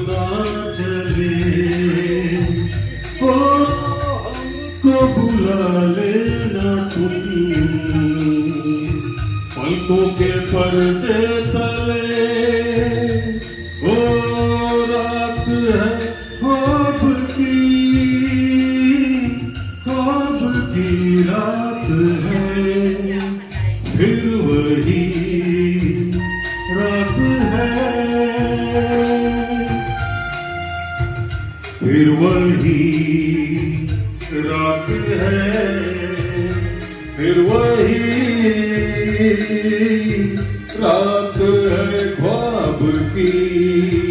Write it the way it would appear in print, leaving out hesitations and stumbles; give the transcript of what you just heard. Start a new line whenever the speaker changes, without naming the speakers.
ना चले, ओ हमको बुला लेना तुम पलकों के पर्दे तले। ओ रात है ख्वाब की रात है, फिर वही रात है, फिर वही रात है, फिर वही रात है ख्वाब की।